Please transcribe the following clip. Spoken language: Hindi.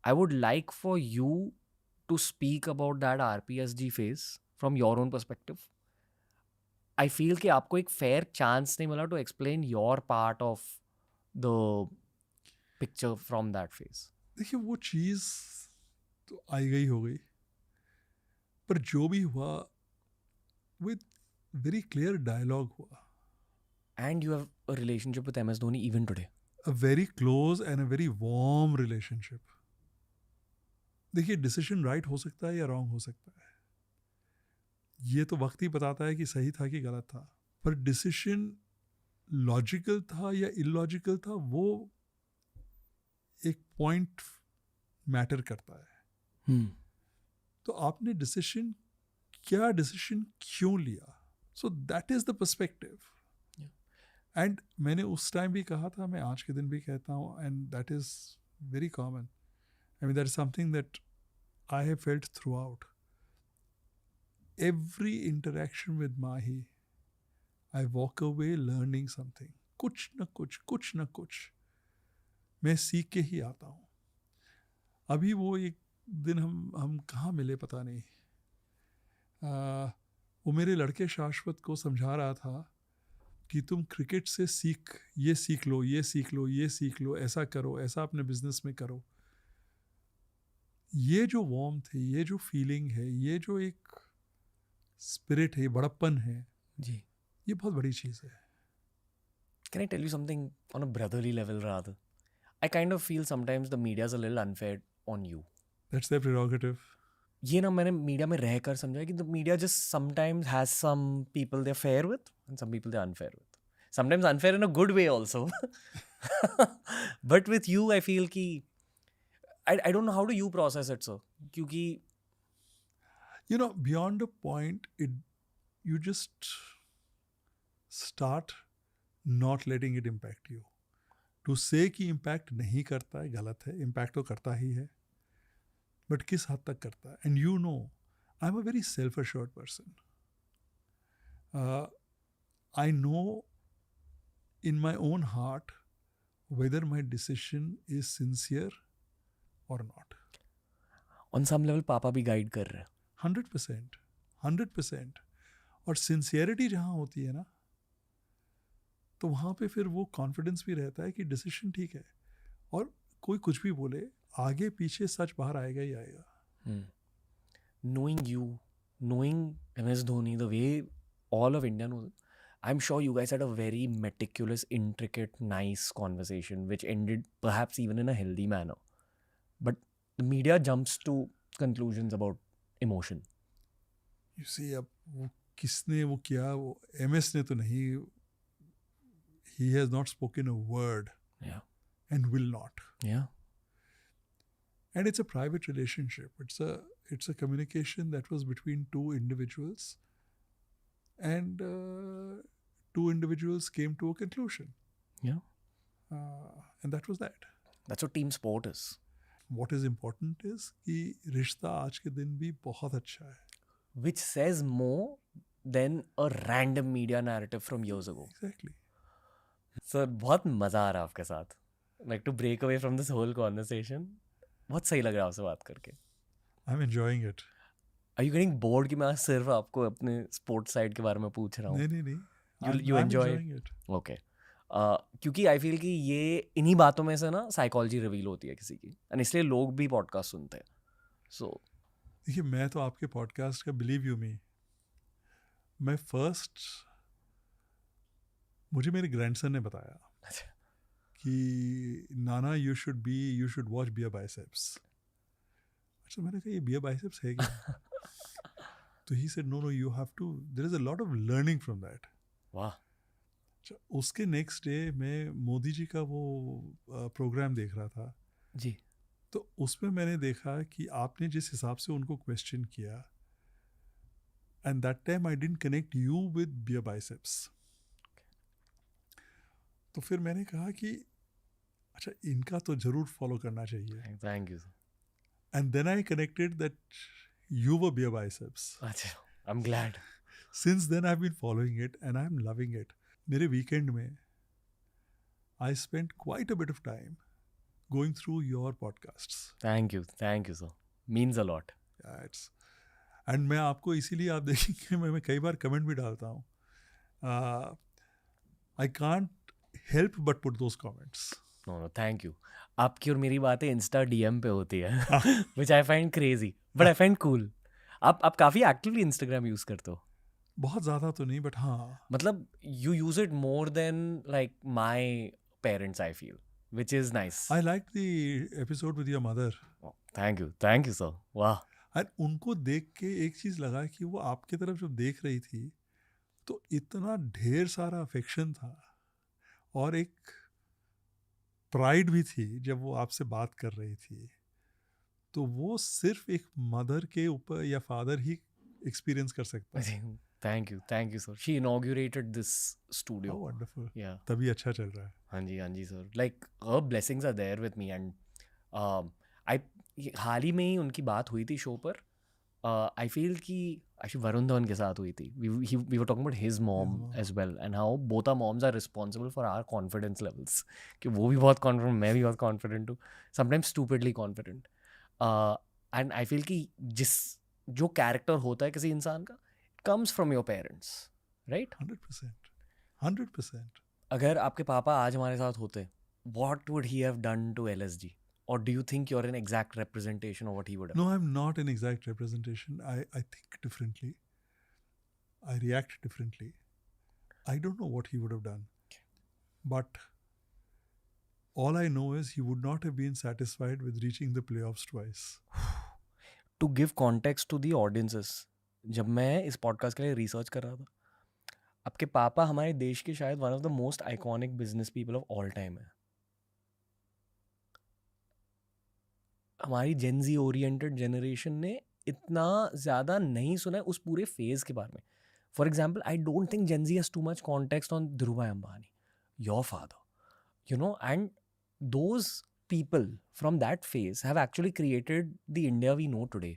I would like for you to speak about that RPSG phase from your own perspective. I feel कि आपको एक fair chance नहीं मिला to explain your part of the picture from that phase. देखिए वो चीज़ तो आई गई हो गई, पर जो भी हुआ विद वेरी क्लियर डायलॉग हुआ, And you have a relationship with MS Dhoni even today. A very close and a very warm relationship. देखिए डिसीजन राइट हो सकता है या रॉन्ग हो सकता है, ये तो वक्त ही बताता है कि सही था कि गलत था, पर डिसीजन लॉजिकल था या इलॉजिकल था वो एक पॉइंट मैटर करता है. तो आपने डिसीजन क्यों लिया, so that is the perspective. And मैंने उस टाइम भी कहा था, मैं आज के दिन भी कहता हूँ, and that is very common. I mean that is something that I have felt through out every interaction with Mahi. I walk away learning something. कुछ न कुछ मैं सीख के ही आता हूँ. अभी वो एक दिन हम कहाँ मिले पता नहीं, वो मेरे लड़के शाश्वत को समझा रहा था कि तुम क्रिकेट से ये सीख लो, ऐसा करो, ऐसा अपने बिजनेस में करो. ये जो वार्मथ है, ये जो फीलिंग है, ये जो एक स्पिरिट है, बड़प्पन है जी. ये बहुत बड़ी चीज़ है. Can I tell you something on a brotherly level rather? I kind of feel sometimes the media is a little unfair on you. That's their prerogative. ये ना मैंने मीडिया में रहकर समझा कि the media just sometimes has some people they're fair with and some people they're unfair with. Sometimes unfair in a good way also. But with you, I feel कि I don't know how do you process it, sir? क्योंकि You know, beyond a point, you just start not letting it impact you. To say कि impact नहीं करता है गलत है, impact तो करता ही है, but किस हद तक करता है. And you know, I'm a very self-assured person. I know in my own heart whether my decision is sincere or not. on some level पापा भी गाइड कर रहे हैं. 100%. और सिंसियरिटी जहाँ होती है ना, तो वहाँ पे फिर वो कॉन्फिडेंस भी रहता है कि डिसीजन ठीक है, और कोई कुछ भी बोले आगे पीछे सच बाहर आएगा ही आएगा. Knowing you, knowing MS Dhoni, the way all of India knows, I'm sure you guys had a very meticulous, intricate, nice conversation, which ended perhaps even in a healthy manner. But the media jumps to conclusions about emotion. You see, अब वो किसने वो किया, वो MS ने तो नहीं. He has not spoken a word. Yeah. And will not. Yeah. And it's a private relationship. It's a communication that was between two individuals, and two individuals came to a conclusion. Yeah. And that was that. That's what team sport is. What is important is कि रिश्ता आज के दिन भी बहुत अच्छा है. Which says more than a random media narrative from years ago. Exactly. Sir, बहुत मजा आ रहा है आपके साथ. Like to break away from this whole conversation. बहुत सही लग रहा है आपसे बात करके. I'm enjoying it. Are you getting bored कि मैं आज सिर्फ आपको अपने sports side के बारे में पूछ रहा हूँ? नहीं. You I'm enjoy enjoying it. Okay. क्योंकि आई फील कि ये इन्हीं बातों में से ना साइकोलॉजी रिवील होती है किसी की, एंड इसलिए लोग भी पॉडकास्ट सुनते हैं. सो देखिए, मैं तो आपके पॉडकास्ट का बिलीव यू मी, मैं मुझे मेरे ग्रैंडसन ने बताया कि नाना you should watch Beer biceps. अच्छा, मैंने कहा ये बियर बाइसेप्स है क्या? तो he said no you have to, there is a lot of learning from that. वाह. उसके नेक्स्ट डे मैं मोदी जी का वो प्रोग्राम देख रहा था जी. तो उसमें मैंने देखा कि आपने जिस हिसाब से उनको क्वेश्चन किया, and that time I didn't connect you with Beer Biceps. तो फिर मैंने कहा कि अच्छा, इनका तो जरूर फॉलो करना चाहिए. Thank you. And then I connected that you were bear biceps. अच्छा, I am glad. Since then I have been following it and I am loving it. मेरे वीकेंड में I spent quite a bit of time going through your podcasts. Thank you sir, means a lot. Yeah, it's and मैं आपको इसीलिए आप देखेंगे मैं कई बार कमेंट भी डालता हूँ. I can't help but put those comments. No, thank you. आपकी और मेरी बातें इंस्टा डीएम पे होती है which I find crazy but I find cool. आप काफ़ी एक्टिवली इंस्टाग्राम यूज़ करते हो. बहुत ज़्यादा तो नहीं बट हाँ. मतलब you use it more than like my parents, I feel, which is nice. I liked the episode with your mother. Oh, thank you sir. वाह. और उनको देख के एक चीज़ लगा कि वो आपके तरफ जब देख रही थी तो इतना ढेर सारा अफेक्शन था और एक प्राइड भी थी जब वो आपसे बात कर रही थी. तो वो सिर्फ एक मदर के ऊपर या फादर ही एक्सपीरियंस कर सकता है. Thank you sir. She inaugurated this studio. Oh, wonderful. Yeah. तभी अच्छा चल रहा है. हाँ जी sir. Like her blessings are there with me and हाल ही में ही उनकी बात हुई थी शो पर. I feel कि actually वरुण धवन के साथ हुई थी. We were talking about his mom as well and how both our moms are responsible for our confidence levels. कि वो भी बहुत confident, मैं भी बहुत confident हूँ. Sometimes stupidly confident. And I feel कि जो कैरेक्टर होता है किसी इंसान का comes from your parents, right? 100%. अगर आपके पापा आज हमारे साथ होते, what would he have done to LSG? Or do you think you're an exact representation of what he would have? No, I'm not an exact representation. I think differently. I react differently. I don't know what he would have done. But all I know is he would not have been satisfied with reaching the playoffs twice. To give context to the audiences, जब मैं इस पॉडकास्ट के लिए रिसर्च कर रहा था, आपके पापा हमारे देश के शायद one of the most iconic business people of all time है. हमारी जेनजी ओरिएंटेड जनरेशन ने इतना ज़्यादा नहीं सुना है उस पूरे फेज़ के बारे में. For example, I don't think Gen Z has too much context on Dhirubhai Ambani, your father, you know, and those people from that phase have actually created the India we know today.